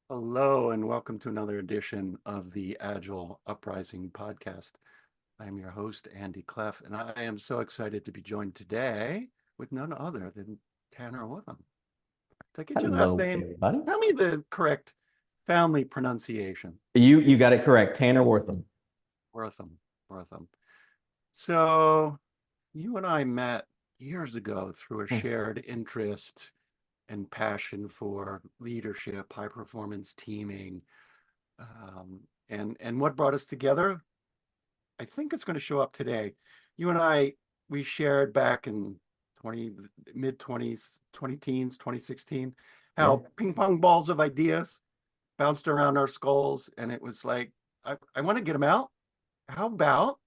Hello, and welcome to another edition of the Agile Uprising podcast. I am your host, Andy Cleff, and I am so excited to be joined today with none other than Tanner Wortham. Did I get your last Hello, name? everybody. Tell me the correct family pronunciation. You got it correct. Tanner Wortham. Wortham, Wortham. So you and I met years ago through a Hmm. shared interest and passion for leadership, high performance teaming. And what brought us together? I think it's going to show up today. You and I, we shared back in 20 mid 20s, 20 teens, 2016, Yeah. how ping pong balls of ideas bounced around our skulls, and it was like, I want to get them out. How about,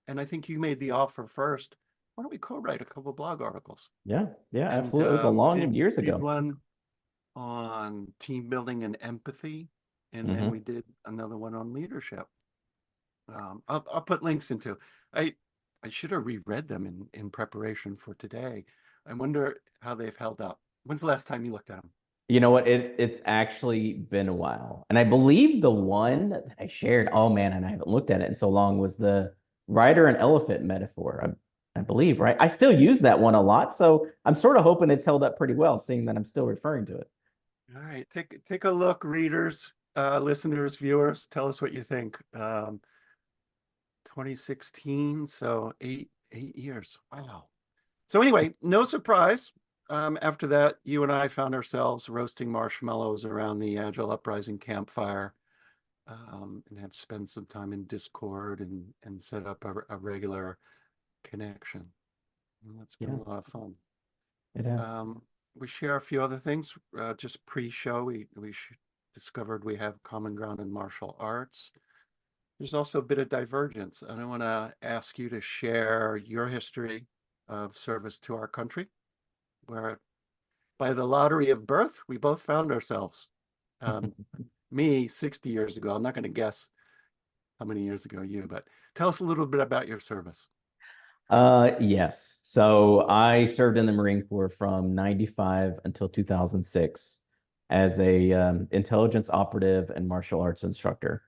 and I think you made the offer first, why don't we co-write a couple of blog articles? Yeah. Yeah. And Absolutely. It was a long did years did ago. one on team building and empathy, and then we Hmm. did another one on leadership. I'll put links into. I I should have reread them in preparation for today. I wonder how they've held up. When's the last time you looked at them? You know what? It's actually been a while. And I believe the one that I shared, oh man, and I haven't looked at it in so long, was the rider and elephant metaphor. I believe, right? I still use that one a lot. So I'm sort of hoping it's held up pretty well, seeing that I'm still referring to it. All right, take a look, readers, listeners, viewers. Tell us what you think. 2016, so eight years. Wow. So anyway, no surprise. After that, you and I found ourselves roasting marshmallows around the Agile Uprising campfire, and have spent some time in Discord and set up a regular connection. And that's been Yeah, a lot of fun. it has. Um, we share a few other things. Just pre-show, we discovered we have common ground in martial arts. There's also a bit of divergence, and I want to ask you to share your history of service to our country, where by the lottery of birth, we both found ourselves. Um, Me, 60 years ago. I'm not going to guess how many years ago you, but tell us a little bit about your service. Yes. So I served in the Marine Corps from 95 until 2006 as a intelligence operative and martial arts instructor.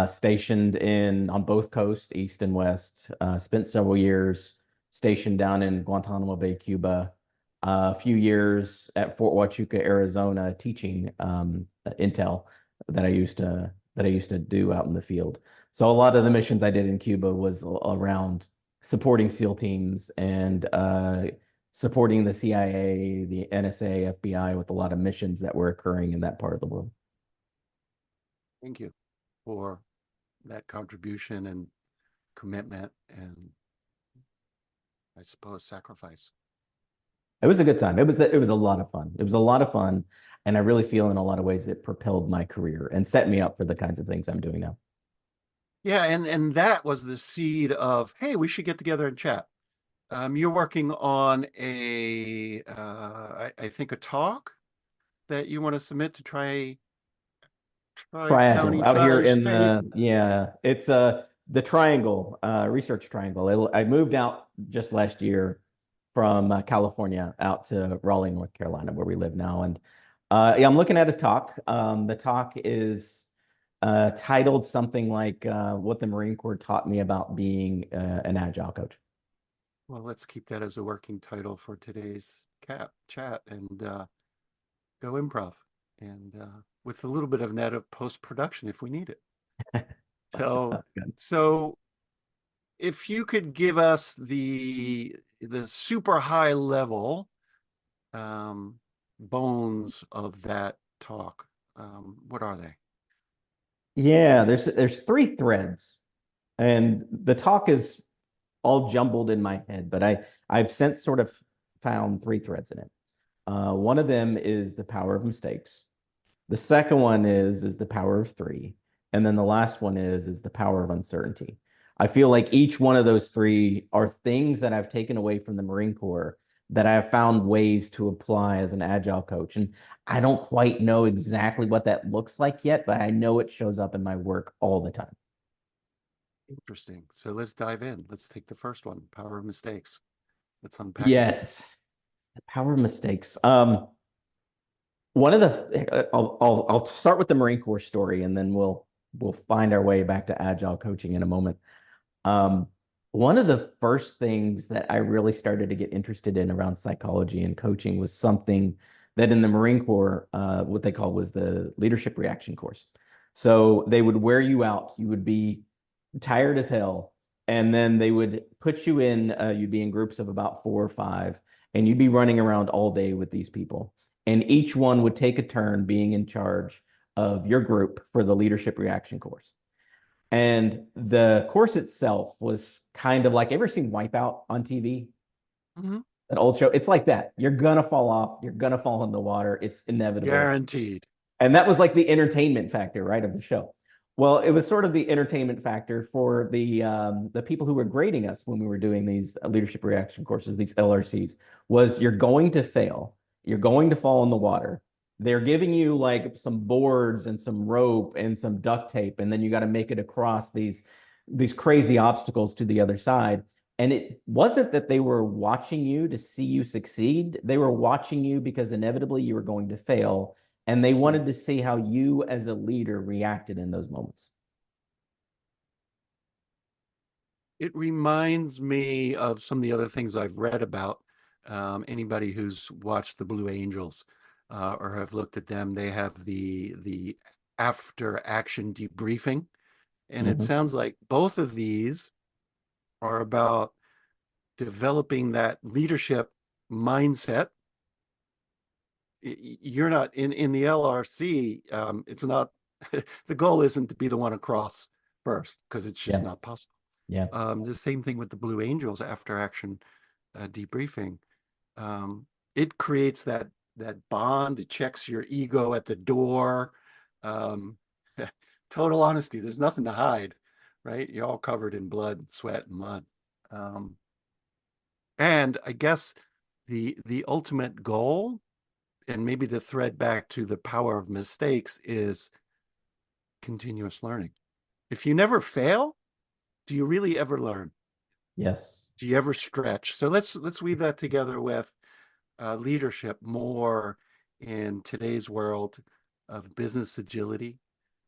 Stationed in on both coasts, east and west. Spent several years stationed down in Guantanamo Bay, Cuba. A few years at Fort Huachuca, Arizona, teaching intel that I used to do out in the field. So a lot of the missions I did in Cuba was around supporting SEAL teams and supporting the CIA, the NSA, FBI with a lot of missions that were occurring in that part of the world. Thank you for that contribution and commitment and, I suppose, sacrifice. It was a good time. It was a lot of fun. It was a lot of fun, and I really feel in a lot of ways it propelled my career and set me up for the kinds of things I'm doing now. Yeah, and that was the seed of, hey, we should get together and chat. You're working on I think a talk that you want to submit to Tri-Agile tri-county, out here in tri-state. it's the triangle, research triangle. I moved out just last year from California out to Raleigh, North Carolina, where we live now. And yeah, I'm looking at a talk. The talk is titled something like what the Marine Corps taught me about being an agile coach. Well, let's keep that as a working title for today's chat and go improv and with a little bit of net of post-production if we need it. That So, sounds good. so if you could give us the super high level um, bones of that talk, what are they? Yeah, there's three threads, and the talk is all jumbled in my head, but I've since sort of found three threads in it. One of them is the power of mistakes. The second one is the power of three, and then the last one is the power of uncertainty. I feel like each one of those three are things that I've taken away from the Marine Corps that I have found ways to apply as an agile coach. And I don't quite know exactly what that looks like yet, but I know it shows up in my work all the time. Interesting. So let's dive in. Let's take the first one, power of mistakes. Let's unpack that. Yes, the power of mistakes. One of the I'll start with the Marine Corps story, and then we'll find our way back to agile coaching in a moment. Um, One of the first things that I really started to get interested in around psychology and coaching was something that in the Marine Corps, what they call was the leadership reaction course. So they would wear you out. You would be tired as hell, and then they would put you in. You'd be in groups of about four or five, and you'd be running around all day with these people. And each one would take a turn being in charge of your group for the leadership reaction course. And the course itself was kind of like, ever seen Wipeout on TV? Mhm. An old show. It's like that. You're gonna fall off. You're gonna fall in the water. It's inevitable. Guaranteed. And that was like the entertainment factor, right, of the show. Well, it was sort of the entertainment factor for the people who were grading us when we were doing these leadership reaction courses, these LRCs, was you're going to fail. You're going to fall in the water. They're giving you like some boards and some rope and some duct tape, and then you got to make it across these crazy obstacles to the other side. And it wasn't that they were watching you to see you succeed. They were watching you because inevitably you were going to fail, and they See, wanted to see how you as a leader reacted in those moments. it reminds me of some of the other things I've read about. Anybody who's watched the Blue Angels or have looked at them, they have the after action debriefing, and it Mhm. sounds like both of these are about developing that leadership mindset. You're not in the LRC. It's not the goal isn't to be the one across first because it's just Yeah, not possible. yeah, The same thing with the Blue Angels after action debriefing. Um, it creates that bond. It checks your ego at the door. Um, Total honesty. There's nothing to hide, right? You're all covered in blood, sweat, and mud. Um, and I guess the ultimate goal, and maybe the thread back to the power of mistakes, is continuous learning. If you never fail, do you really ever learn? yes. Do you ever stretch? So let's weave that together with leadership more in today's world of business agility,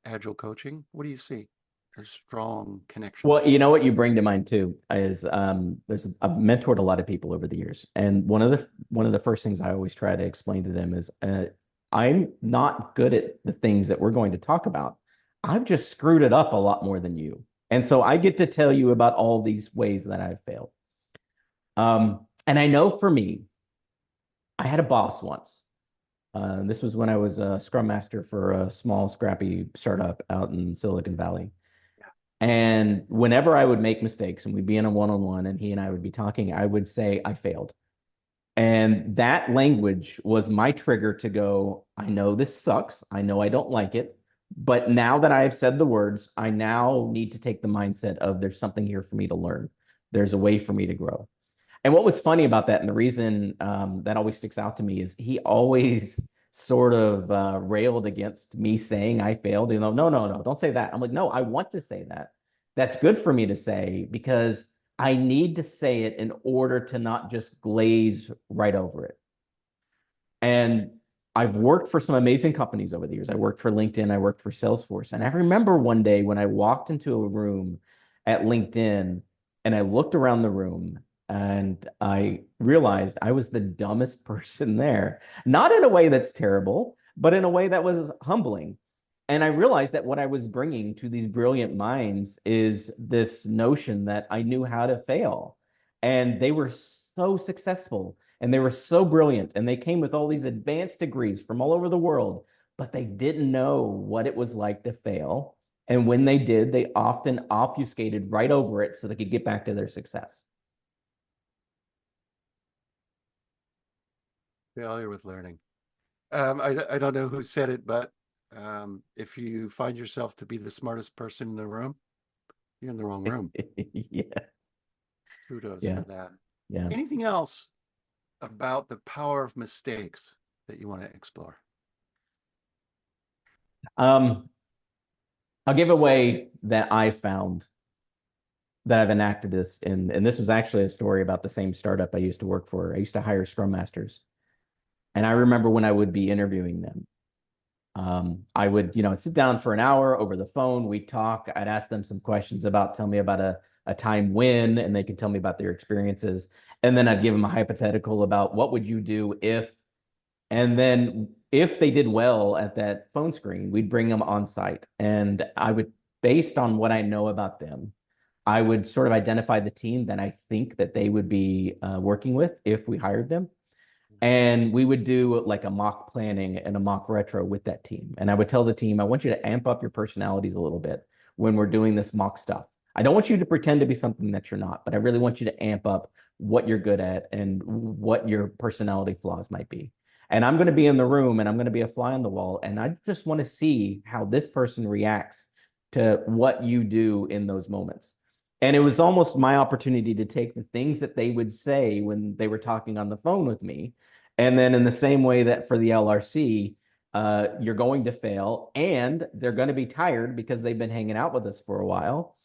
agile coaching. What do you see? There's strong Well, connections. you know what you bring to mind too is I've mentored a lot of people over the years, and one of the first things I always try to explain to them is I'm not good at the things that we're going to talk about. I've just screwed it up a lot more than you, and so I get to tell you about all these ways that I've failed. And I know for me, I had a boss once. This was when I was a scrum master for a small, scrappy startup out in Silicon Valley. And whenever I would make mistakes and we'd be in a one-on-one and he and I would be talking, I would say, I failed. And that language was my trigger to go, I know this sucks. I know I don't like it. But now that I have said the words, I now need to take the mindset of there's something here for me to learn. There's a way for me to grow. And what was funny about that, and the reason that always sticks out to me, is he always sort of railed against me saying I failed. You know, no, no, no, don't say that. I'm like, no, I want to say that. That's good for me to say because I need to say it in order to not just glaze right over it. And I've worked for some amazing companies over the years. I worked for LinkedIn, I worked for Salesforce. And I remember one day when I walked into a room at LinkedIn and I looked around the room and I realized I was the dumbest person there. Not in a way that's terrible, but in a way that was humbling. And I realized that what I was bringing to these brilliant minds is this notion that I knew how to fail. And they were so successful and they were so brilliant and they came with all these advanced degrees from all over the world, but they didn't know what it was like to fail. And when they did, they often obfuscated right over it so they could get back to their success. Failure with learning. I don't know who said it, but if you find yourself to be the smartest person in the room, you're in the wrong room. Yeah, Kudos for yeah, that. yeah. Anything else about the power of mistakes that you want to explore? Um, I'll give away that I found that I've enacted this in, and this was actually a story about the same startup I used to work for. I used to hire scrum masters. And I remember when I would be interviewing them, I would, sit down for an hour over the phone. We'd talk. I'd ask them some questions tell me about a time when, and they could tell me about their experiences. And then I'd give them a hypothetical about what would you do if, and then if they did well at that phone screen, we'd bring them on site. And I would, based on what I know about them, I would sort of identify the team that I think that they would be working with if we hired them. And we would do like a mock planning and a mock retro with that team. And I would tell the team, I want you to amp up your personalities a little bit when we're doing this mock stuff. I don't want you to pretend to be something that you're not, but I really want you to amp up what you're good at and what your personality flaws might be. And I'm going to be in the room and I'm going to be a fly on the wall. And I just want to see how this person reacts to what you do in those moments. And it was almost my opportunity to take the things that they would say when they were talking on the phone with me. And then, in the same way that for the LRC, you're going to fail and they're going to be tired because they've been hanging out with us for a while,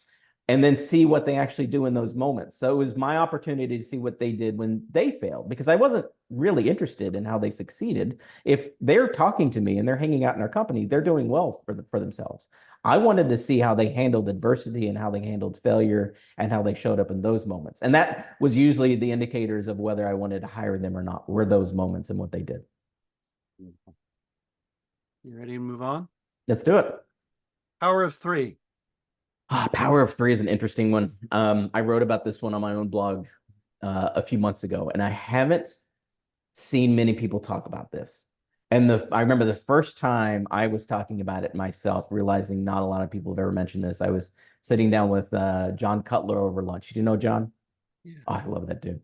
and then see what they actually do in those moments. So it was my opportunity to see what they did when they failed, because I wasn't really interested in how they succeeded. If they're talking to me and they're hanging out in our company, they're doing well for themselves. I wanted to see how they handled adversity and how they handled failure and how they showed up in those moments. And that was usually the indicators of whether I wanted to hire them or not, were those moments and what they did. You ready to move on? Let's do it. Power of three. Power of three is an interesting one. I wrote about this one on my own blog a few months ago, and I haven't seen many people talk about this. And I remember the first time I was talking about it myself, realizing not a lot of people have ever mentioned this. I was sitting down with John Cutler over lunch. Do you know John? Yeah. Oh, I love that dude.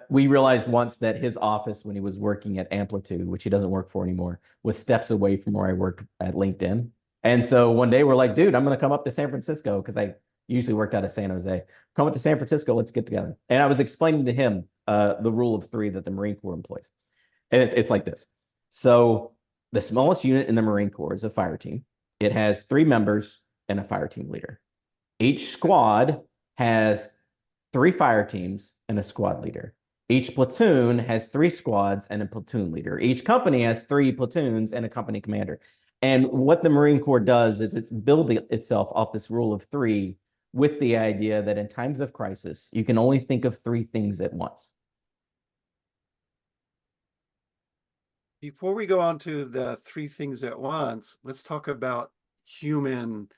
We realized once that his office, when he was working at Amplitude, which he doesn't work for anymore, was steps away from where I worked at LinkedIn. And so one day we're like, dude, I'm going to come up to San Francisco because I usually worked out of San Jose. Come up to San Francisco, let's get together. And I was explaining to him the rule of three that the Marine Corps employs. And it's like this. So the smallest unit in the Marine Corps is a fire team. It has 3 members and a fire team leader. Each squad has 3 fire teams and a squad leader. Each platoon has 3 squads and a platoon leader. Each company has 3 platoons and a company commander. And what the Marine Corps does is it's building itself off this rule of three, with the idea that in times of crisis, you can only think of 3 things at once. Before we go on to the three things at once, let's talk about human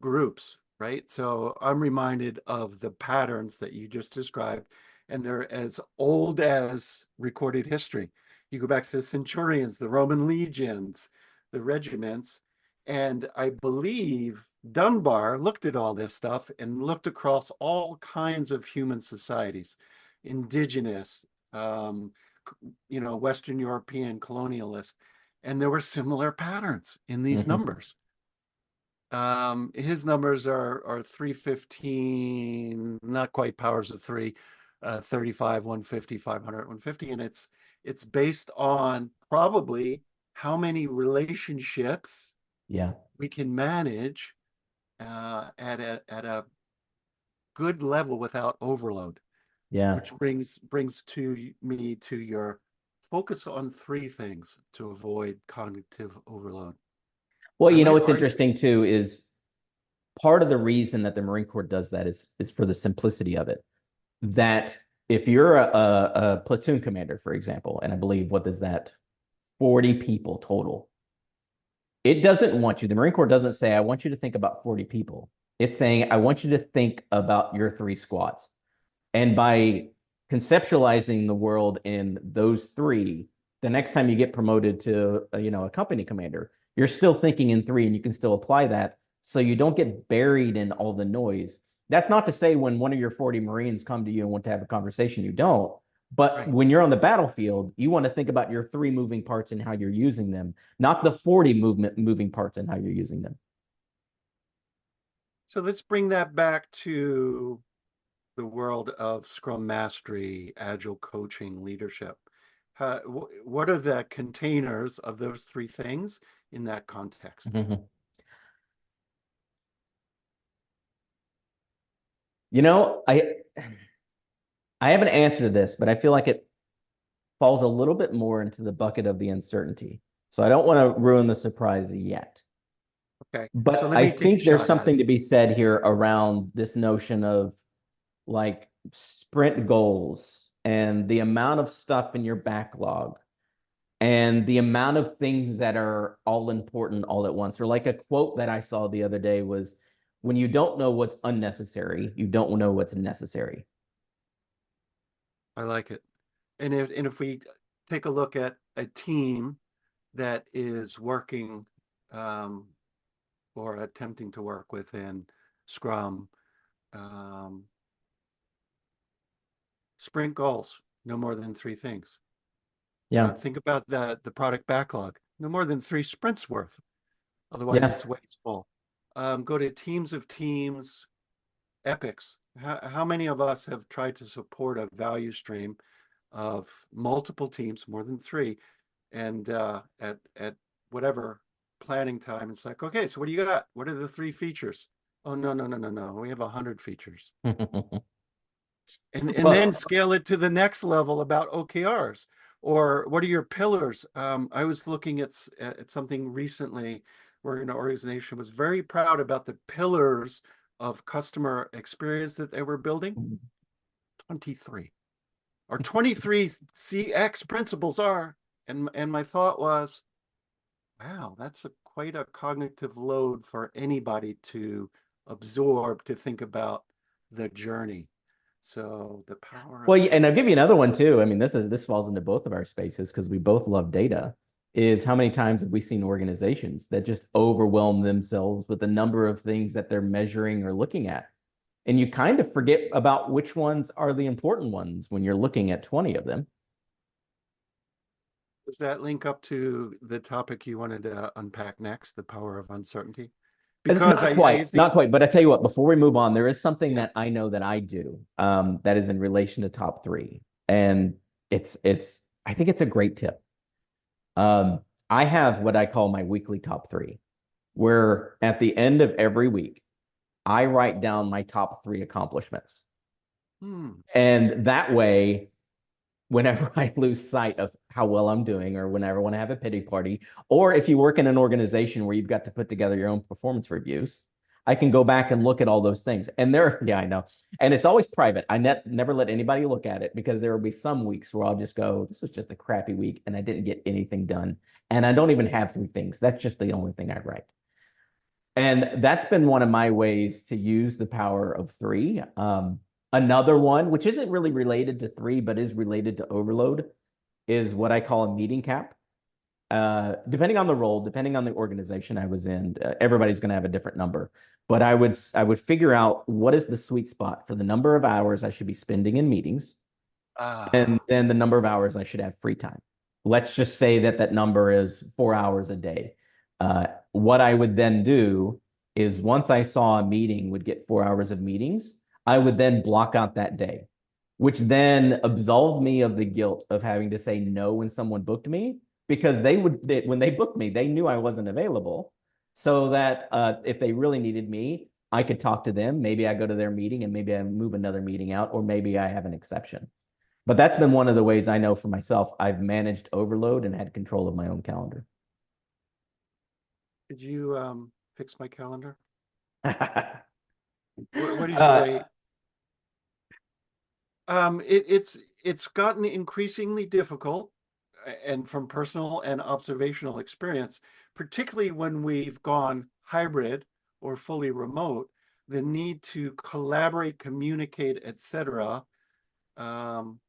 groups, right? So I'm reminded of the patterns that you just described, and they're as old as recorded history. You go back to the centurions, the Roman legions, the regiments, and I believe Dunbar looked at all this stuff and looked across all kinds of human societies, indigenous, Western European colonialist, and there were similar patterns in these Mhm. numbers. His numbers are 315, not quite powers of three, 35, 150, 500, 150, and it's based on probably how many relationships Yeah. we can manage at a good level without overload. Yeah. Which brings to me to your focus on three things to avoid cognitive overload. Well, I might what's argue. interesting too is part of the reason that the Marine Corps does that is for the simplicity of it. That if you're a platoon commander, for example, and I believe, what is that, 40 people total, it doesn't want you, the Marine Corps doesn't say, I want you to think about 40 people. It's saying, I want you to think about your 3 squads. And by conceptualizing the world in those three, the next time you get promoted to a company commander, you're still thinking in three, and you can still apply that, so you don't get buried in all the noise. That's not to say when one of your 40 Marines come to you and want to have a conversation, you don't. But Right. when you're on the battlefield, you want to think about your 3 moving parts and how you're using them, not the 40 moving parts and how you're using them. So let's bring that back to the world of Scrum Mastery, Agile coaching, leadership. What are the containers of those three things in that context? Mm-hmm. You know, I I have an answer to this, but I feel like falls a little bit more into the bucket of the uncertainty. So I don't want to ruin the surprise yet. Okay, so But let I me take a think there's shot at it. something to be said here around this notion of like sprint goals and the amount of stuff in your backlog and the amount of things that are all important all at once. Or like a quote that I saw the other day was, when you don't know what's unnecessary, you don't know what's necessary. I like it. And if we take a look at a team that is working um, or attempting to work within Scrum, um, sprint goals, no more than three things. Yeah. Think about the product backlog, no more than three sprints worth. Otherwise, Yeah. it's wasteful. Go to teams of teams, epics. How many of us have tried to support a value stream of multiple teams, more than three, and at whatever planning time, it's like, okay, so what do you got? What are the three features? Oh, no, no, no, no, no. We have 100 features. And then Well, scale it to the next level about OKRs, or what are your pillars? I was looking at something recently where an organization was very proud about the pillars of customer experience that they were building. 23 or 23 CX principles are. And my thought was, wow, that's quite a cognitive load for anybody to absorb, to think about the journey. So the power of well, and I'll three. give you another one too. I mean, this falls into both of our spaces because we both love data. Is how many times have we seen organizations that just overwhelm themselves with the number of things that they're measuring or looking at? And you kind of forget about which ones are the important ones when you're looking at 20 of them. Does that link up to the topic you wanted to unpack next, the power of uncertainty? Because Not I quite, think, not quite. But I tell you what, before we move on, there is something yeah, that I know that I do that is in relation to top three. And I think it's a great tip. Um, I have what I call my weekly top three, where at the end of every week, I write down my top three accomplishments. hmm, And that way, whenever I lose sight of how well I'm doing, or whenever I want to have a pity party, or if you work in an organization where you've got to put together your own performance reviews, I can go back and look at all those things. And yeah, I know. And it's always private. I never let anybody look at it because there will be some weeks where I'll just go, this was just a crappy week and I didn't get anything done. And I don't even have three things. That's just the only thing I write. And that's been one of my ways to use the power of three. Another one, which isn't really related to three, but is related to overload, is what I call a meeting cap. Depending on the role, depending on the organization I was in, everybody's going to have a different number. But I would figure out what is the sweet spot for the number of hours I should be spending in meetings, and ah, then the number of hours I should have free time. Let's just say that that number is 4 hours a day. What I would then do is once I saw a meeting would get 4 hours of meetings, I would then block out that day, which then absolved me of the guilt of having to say no when someone booked me, because when they booked me, they knew I wasn't available. So that if they really needed me, I could talk to them. Maybe I go to their meeting and maybe I move another meeting out, or maybe I have an exception. But that's been one of the ways I know for myself I've managed overload and had control of my own calendar. did you fix my calendar? uh, What is your way? It's gotten increasingly difficult, and from personal and observational experience, particularly when we've gone hybrid or fully remote, the need to collaborate, communicate, etc., um,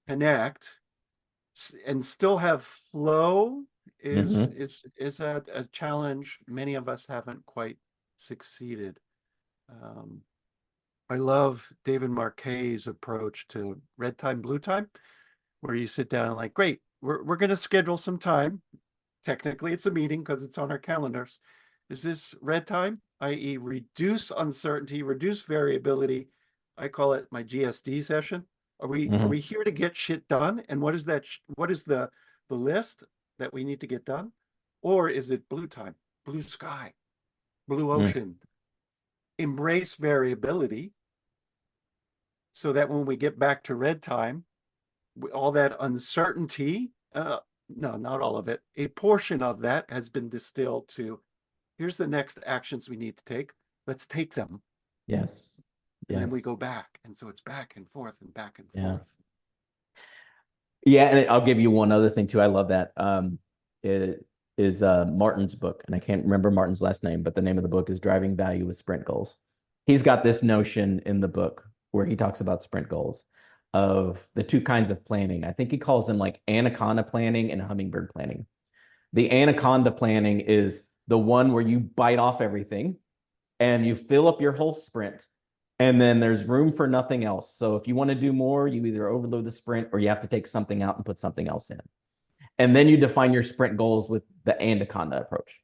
connect, and still have flow is mhm. is is a challenge many of us haven't quite succeeded. Um, I love David Marquet's approach to red time, blue time, where you sit down and like, great, we're going to schedule some time. Technically, it's a meeting because it's on our calendars. Is this red time, i.e., reduce uncertainty, reduce variability? I call it my GSD session. Are we Mhm. here to get shit done? And what is that? What is the list that we need to get done? Or is it blue time, blue sky, blue Mm. ocean? Embrace variability so that when we get back to red time, all that uncertainty, no, not all of it, a portion of that has been distilled to here's the next actions we need to take. Let's take them. Yes. And then we Yes. go back. And so it's back and forth and back and Yeah. forth. Yeah, and I'll give you one other thing too. I love that. It is Martin's book, and I can't remember Martin's last name, but the name of the book is Driving Value with Sprint Goals. He's got this notion in the book where he talks about sprint goals of the two kinds of planning. I think he calls them like anaconda planning and hummingbird planning. The anaconda planning is the one where you bite off everything and you fill up your whole sprint, and then there's room for nothing else. So if you want to do more, you either overload the sprint or you have to take something out and put something else in. And then you define your sprint goals with the anaconda approach.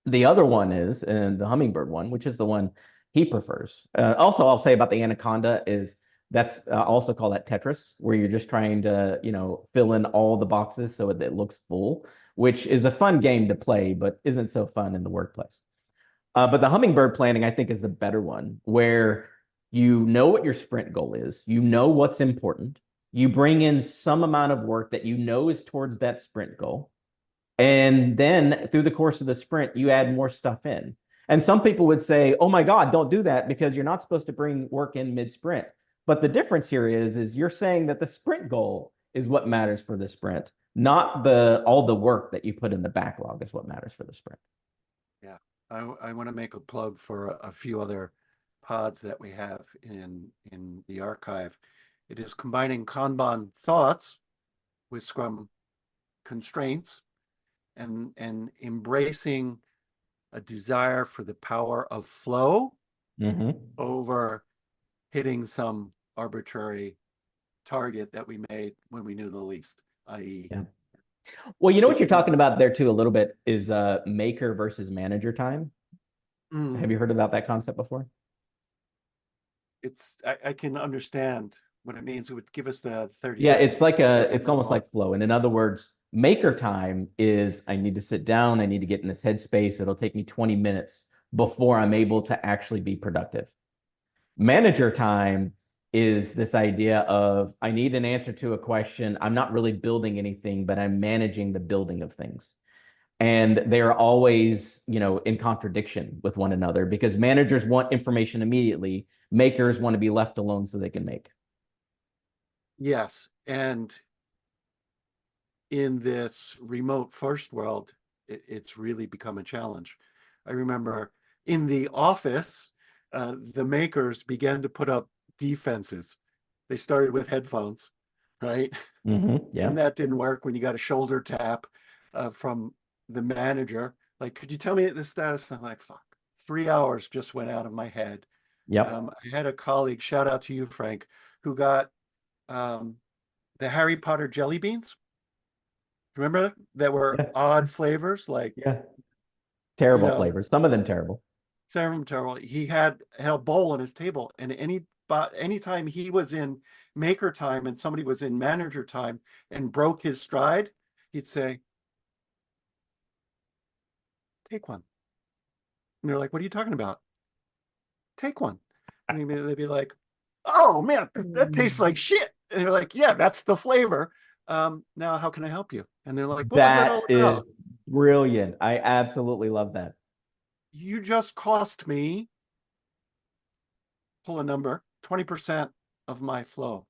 The other one is, and the hummingbird one, which is the one he prefers. Also, I'll say about the anaconda is that's also call that Tetris, where you're just trying to, fill in all the boxes so it looks full, which is a fun game to play, but isn't so fun in the workplace. But the hummingbird planning, I think, is the better one, where you know what your sprint goal is, you know what's important, you bring in some amount of work that you know is towards that sprint goal. And then through the course of the sprint, you add more stuff in. And some people would say, oh my God, don't do that because you're not supposed to bring work in mid-sprint. But the difference here is you're saying that the sprint goal is what matters for the sprint, not all the work that you put in the backlog is what matters for the sprint. Yeah. I want to make a plug for a few other pods that we have in the archive. It is combining Kanban thoughts with Scrum constraints and embracing a desire for the power of flow over hitting some arbitrary target that we made when we knew the least, i.e. Yeah. Well, you know what you're talking about there too a little bit is maker versus manager time. Have you heard about that concept before? I can understand what it means. It would give us the 30 Yeah, second. it's almost like flow. And in other words, maker time is I need to sit down, I need to get in this headspace. It'll take me 20 minutes before I'm able to actually be productive. Manager time is this idea of I need an answer to a question. I'm not really building anything, but I'm managing the building of things. And they're always, in contradiction with one another because managers want information immediately. Makers want to be left alone so they can make. Yes. And in this remote first world, it's really become a challenge. I remember in the office, the makers began to put up defenses. They started with headphones, right? Yeah. And that didn't work when you got a shoulder tap from the manager. Like, could you tell me the status? I'm like, fuck, 3 hours just went out of my head. Yep. I had a colleague, shout out to you, Frank, who got the Harry Potter jelly beans. Remember that were Yeah. odd flavors, like Yeah. Terrible flavors. Some of them terrible. terrible. He had a bowl on his table, and anytime he was in maker time and somebody was in manager time and broke his stride, he'd say, "Take one." And they're like, "What are you talking about?" "Take one." And they'd be like, "Oh man, that tastes like shit." And they're like, "Yeah, that's the flavor. Now how can I help you?" And they're like, "What was that all That about?" is brilliant. I absolutely love that. "You just cost me," pull a number, 20% of my flow.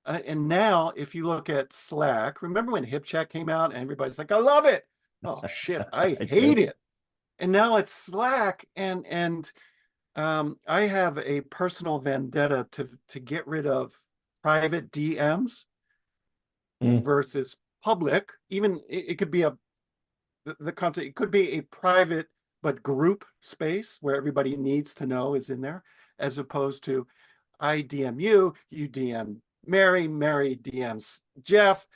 And now if you look at Slack, remember when HipChat came out and everybody's like, "I love it." Oh shit, I I hate do. it. And now it's Slack, and I have a personal vendetta to get rid of private DMs versus public. Even it could be the content, it could be a private but group space where everybody needs to know is in there, as opposed to I DM you, you DM Mary, Mary DMs Jeff,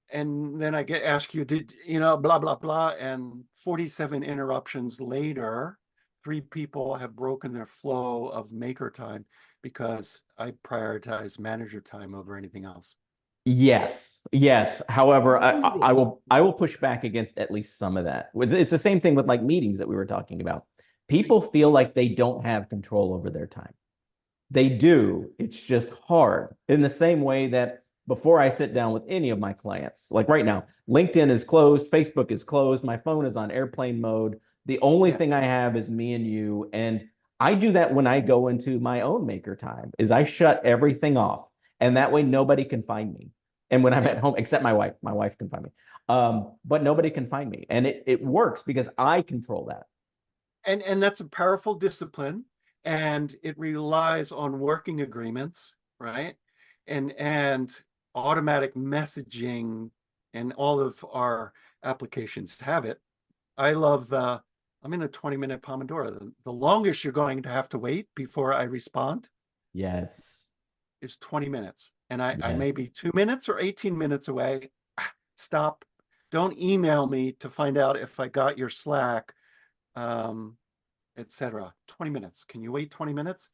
and then I ask you, did blah blah blah, and 47 interruptions later, 3 people have broken their flow of maker time because I prioritize manager time over anything else. Yes, yes. However, I will push back against at least some of that. It's the same thing with like meetings that we were talking about. People feel like they don't have control over their time. They do. It's just hard. In the same way that before I sit down with any of my clients. Like right now, LinkedIn is closed, Facebook is closed, my phone is on airplane mode. The only Yeah. thing I have is me and you. And I do that when I go into my own maker time, is I shut everything off. And that way nobody can find me. And when I'm Yeah. at home, except my wife can find me. But nobody can find me. And it works because I control that. And that's a powerful discipline, and it relies on working agreements, right? And automatic messaging, and all of our applications have it. I love I'm in a 20-minute Pomodoro. The longest you're going to have to wait before I respond Yes. is 20 minutes. And I may Yes. be 2 minutes or 18 minutes away. Stop. Don't email me to find out if I got your Slack, etc. 20 minutes. Can you wait 20 minutes?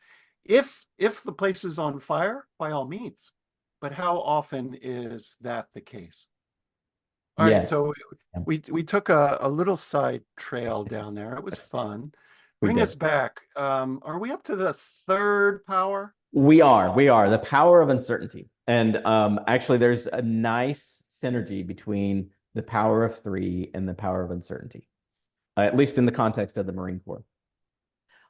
If the place is on fire, by all means. But how often is that the case? All right, Yes. so Yeah, we took a little side trail down there. It was fun. we Bring us did. back. Are we up to the third power? We are the power of uncertainty. And actually, there's a nice synergy between the power of three and the power of uncertainty, at least in the context of the Marine Corps.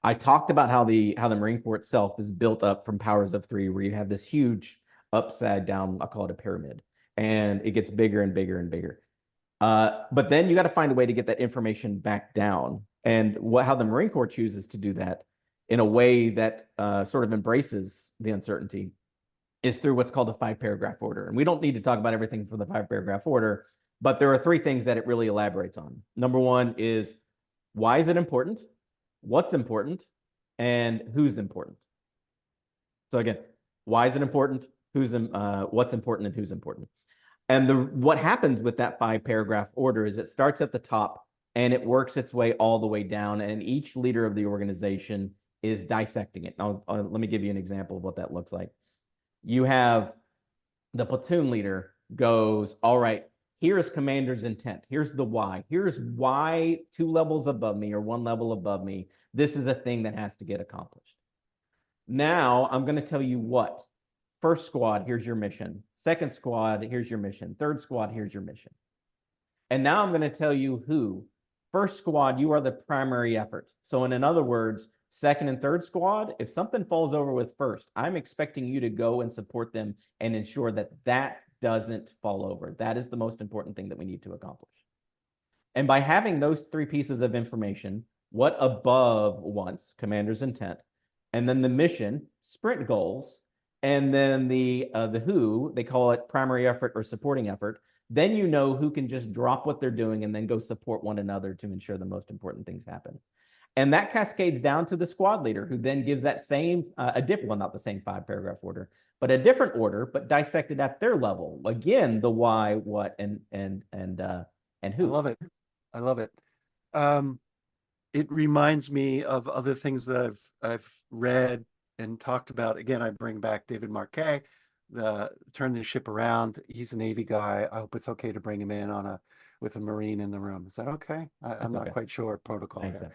I talked about how the Marine Corps itself is built up from powers of three, where you have this huge upside down, I'll call it a pyramid, and it gets bigger and bigger and bigger. But then you got to find a way to get that information back down. And how the Marine Corps chooses to do that in a way that sort of embraces the uncertainty is through what's called a 5 paragraph order. And we don't need to talk about everything for the 5 paragraph order, but there are 3 things that it really elaborates on. Number one is, why is it important? What's important? And who's important? So again, why is it important? What's important and who's important? And what happens with that 5 paragraph order is it starts at the top and it works its way all the way down. And each leader of the organization is dissecting it. Now, let me give you an example of what that looks like. You have the platoon leader goes, all right, here's commander's intent. Here's the why. Here's why 2 levels above me or 1 level above me, this is a thing that has to get accomplished. Now I'm going to tell you what. First squad, here's your mission. Second squad, here's your mission. Third squad, here's your mission. And now I'm going to tell you who. First squad, you are the primary effort. So in other words, second and third squad, if something falls over with first, I'm expecting you to go and support them and ensure that that doesn't fall over. That is the most important thing that we need to accomplish. And by having those 3 pieces of information, what above wants, commander's intent, and then the mission, sprint goals, and then the who, they call it primary effort or supporting effort, then you know who can just drop what they're doing and then go support one another to ensure the most important things happen. And that cascades down to the squad leader, who then gives that same, a different, well, not the same 5 paragraph order, but a different order, but dissected at their level. Again, the why, what, and I who. love it. I love it. Um, it reminds me of other things that I've read and talked about. Again, I bring back David Marquet, the Turn the Ship Around. He's a Navy guy. I hope it's okay to bring him in with a Marine in the room. Is that okay? I'm That's not okay. quite sure of protocol Thanks. here.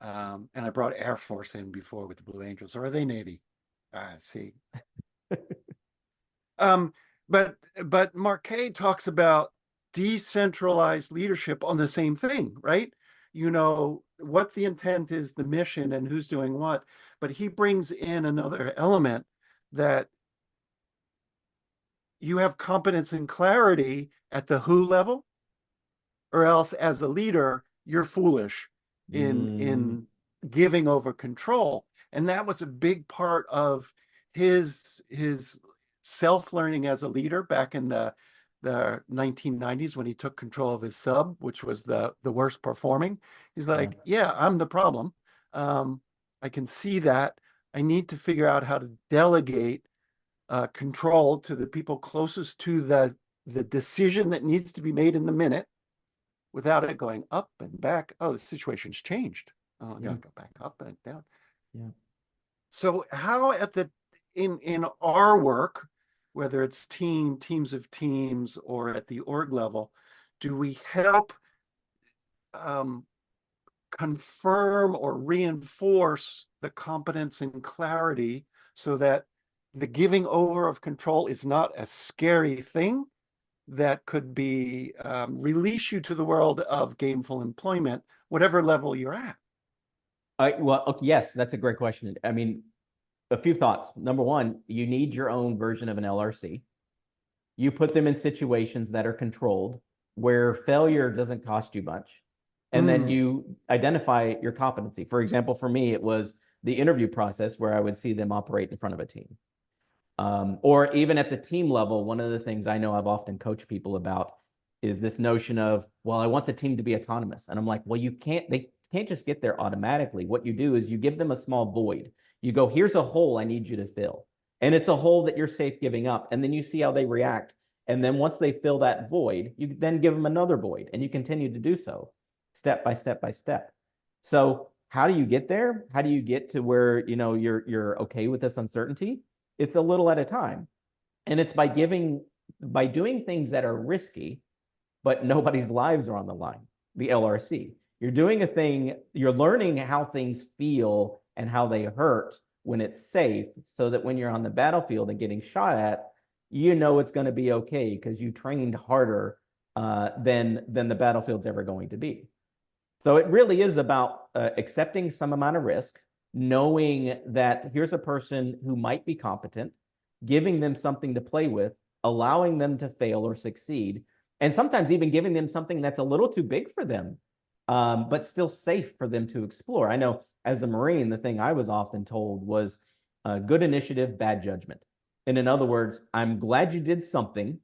And I brought Air Force in before with the Blue Angels, or are they Navy? See. Um, but Marquet talks about decentralized leadership on the same thing, right? You know what the intent is, the mission, and who's doing what. But he brings in another element that you have competence and clarity at the who level, or else as a leader, you're foolish Mm, in giving over control. And that was a big part of his self-learning as a leader back in the 1990s when he took control of his sub, which was the worst performing. He's yeah. like, yeah, I'm the problem. I can see that. I need to figure out how to delegate control to the people closest to the decision that needs to be made in the minute without it going up and back. Oh, the situation's changed. Oh, I Yeah. gotta go back up and down. Yeah. So how at the in our work, whether it's teams of teams, or at the org level, do we help um, confirm or reinforce the competence and clarity so that the giving over of control is not a scary thing that could be release you to the world of gainful employment, whatever level you're at. Well, okay, yes, that's a great question. I mean, a few thoughts. Number one, you need your own version of an LRC. You put them in situations that are controlled, where failure doesn't cost you much. And then you identify your competency. For example, for me, it was the interview process where I would see them operate in front of a team. Or even at the team level, one of the things I know I've often coached people about is this notion of, well, I want the team to be autonomous. And I'm like, well, they can't just get there automatically. What you do is you give them a small void. You go, here's a hole I need you to fill. And it's a hole that you're safe giving up. And then you see how they react. And then once they fill that void, you then give them another void, and you continue to do so step by step by step. So how do you get there? How do you get to where, you're okay with this uncertainty? It's a little at a time. And it's by doing things that are risky, but nobody's lives are on the line, the LRC. You're doing a thing, you're learning how things feel and how they hurt when it's safe, so that when you're on the battlefield and getting shot at, it's going to be okay because you trained harder than the battlefield's ever going to be. So it really is about accepting some amount of risk, knowing that here's a person who might be competent, giving them something to play with, allowing them to fail or succeed, and sometimes even giving them something that's a little too big for them, but still safe for them to explore. I know as a Marine, the thing I was often told was good initiative, bad judgment. And in other words, I'm glad you did something,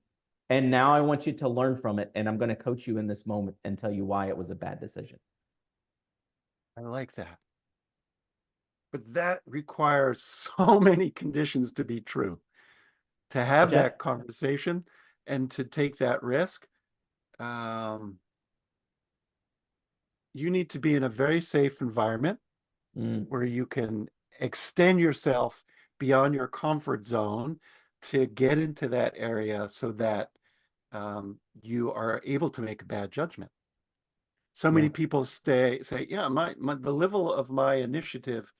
and now I want you to learn from it, and I'm going to coach you in this moment and tell you why it was a bad decision. I like that. But that requires so many conditions to be true. To have that conversation and to take that risk, you need to be in a very safe environment where you can extend yourself beyond your comfort zone to get into that area so that you are able to make a bad judgment. So many people say, yeah, the level of my initiative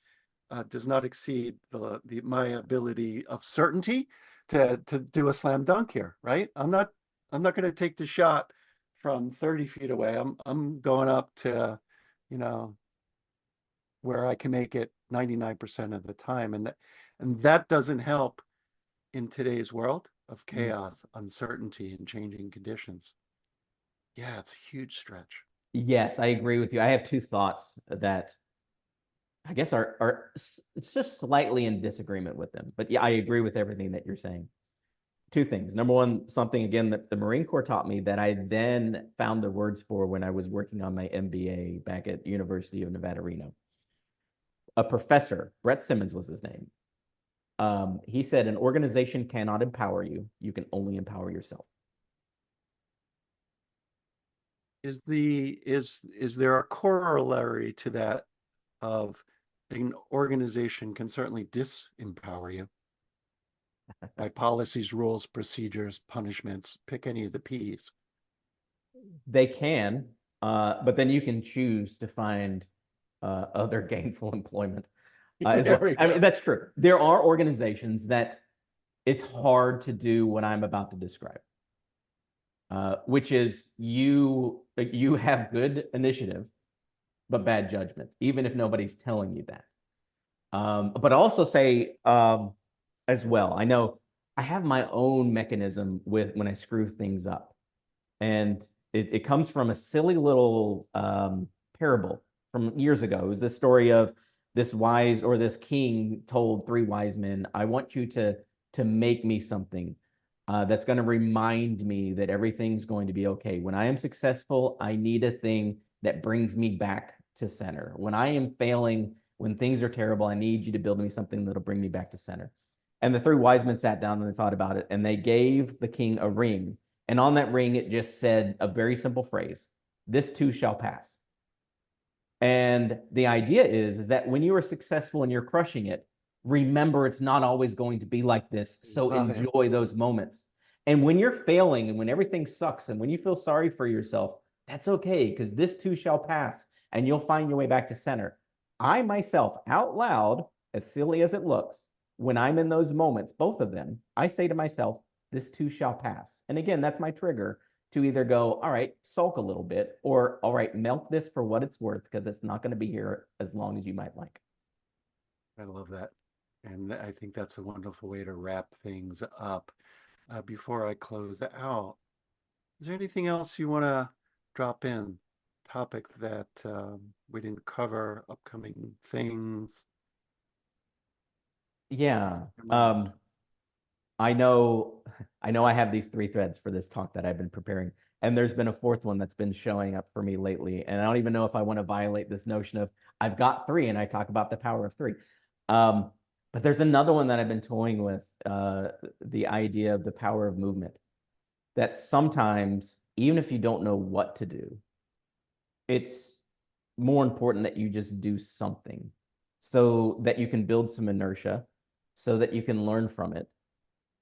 does not exceed my ability of certainty to do a slam dunk here, right? I'm not going to take the shot from 30 feet away. I'm going up to, where I can make it 99% of the time, and that doesn't help in today's world of chaos, uncertainty, and changing conditions. Yeah, it's a huge stretch. Yes, I agree with you. I have two thoughts that I guess are it's just slightly in disagreement with them. But yeah, I agree with everything that you're saying. Two things. Number one, something again that the Marine Corps taught me that I then found the words for when I was working on my MBA back at University of Nevada, Reno. A professor, Brett Simmons was his name. He said, an organization cannot empower you. You can only empower yourself. Is there a corollary to that of an organization can certainly disempower you by policies, rules, procedures, punishments, pick any of the P's? They can, but then you can choose to find other gainful employment as well. I mean, that's true. There are organizations that it's hard to do what I'm about to describe, which is you have good initiative, but bad judgment, even if nobody's telling you that. But also say as well, I know I have my own mechanism with when I screw things up. And it comes from a silly little parable from years ago. It was this story of this king told three wise men, I want you to make me something that's going to remind me that everything's going to be okay. When I am successful, I need a thing that brings me back to center. When I am failing, when things are terrible, I need you to build me something that'll bring me back to center. And the three wise men sat down and they thought about it, and they gave the king a ring. And on that ring, it just said a very simple phrase, this too shall pass. And the idea is that when you are successful and you're crushing it, remember it's not always going to be like this. So enjoy those moments. And when you're failing and when everything sucks and when you feel sorry for yourself, that's okay, because this too shall pass and you'll find your way back to center. I myself, out loud, as silly as it looks, when I'm in those moments, both of them, I say to myself, this too shall pass. And again, that's my trigger to either go, all right, sulk a little bit, or all right, milk this for what it's worth, because it's not going to be here as long as you might like. I love that. And I think that's a wonderful way to wrap things up. Before I close out, is there anything else you want to drop in? Topic that we didn't cover, upcoming things? Yeah. I know I have these three threads for this talk that I've been preparing, and there's been a fourth one that's been showing up for me lately. And I don't even know if I want to violate this notion of I've got three and I talk about the power of three. But there's another one that I've been toying with, the idea of the power of movement. That sometimes, even if you don't know what to do, it's more important that you just do something so that you can build some inertia, so that you can learn from it,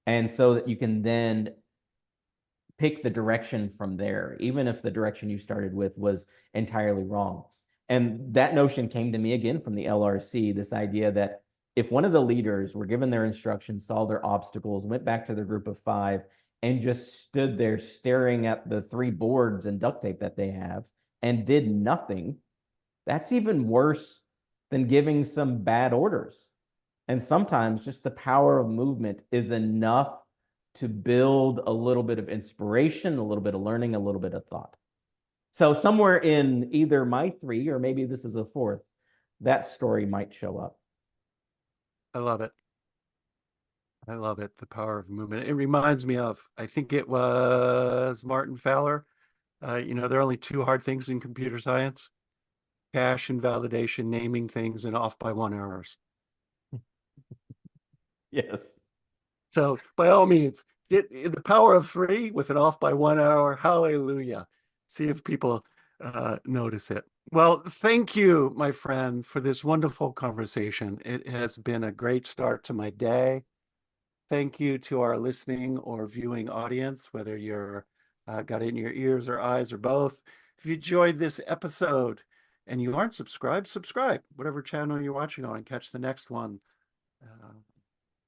and so that you can then pick the direction from there, even if the direction you started with was entirely wrong. And that notion came to me again from the LRC, this idea that if one of the leaders were given their instructions, saw their obstacles, went back to their group of five, and just stood there staring at the three boards and duct tape that they have and did nothing, that's even worse than giving some bad orders. And sometimes just the power of movement is enough to build a little bit of inspiration, a little bit of learning, a little bit of thought. So somewhere in either my three, or maybe this is a fourth, that story might show up. I love it. I love it. The power of movement. It reminds me of, I think it was Martin Fowler. There are only two hard things in computer science: cache and validation, naming things, and off by 1 errors. Yes. So by all means, get the power of three with an off by 1 hour. Hallelujah. See if people notice it. Well, thank you, my friend, for this wonderful conversation. It has been a great start to my day. Thank you to our listening or viewing audience, whether you're got it in your ears or eyes or both. If you enjoyed this episode and you aren't subscribed, subscribe, whatever channel you're watching on, and catch the next one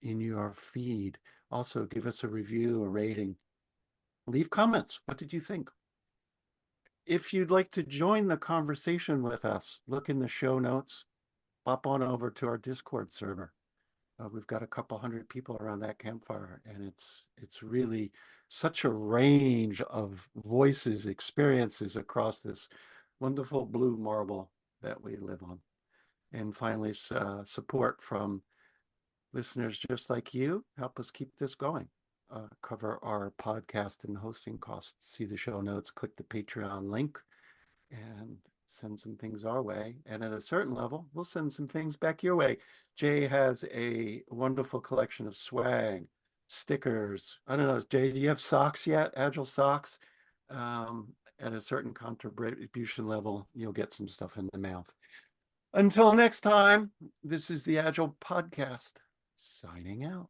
in your feed. Also, give us a review, a rating. Leave comments. What did you think? If you'd like to join the conversation with us, look in the show notes. Pop on over to our Discord server. We've got a couple hundred people around that campfire, and it's really such a range of voices, experiences across this wonderful blue marble that we live on. And finally, support from listeners just like you help us keep this going. Cover our podcast and hosting costs. See the show notes, click the Patreon link, and send some things our way. And at a certain level, we'll send some things back your way. Jay has a wonderful collection of swag, stickers. I don't know, Jay, do you have socks yet? Agile socks? At a certain contribution level, you'll get some stuff in the mouth. Until next time, this is the Agile Podcast, signing out.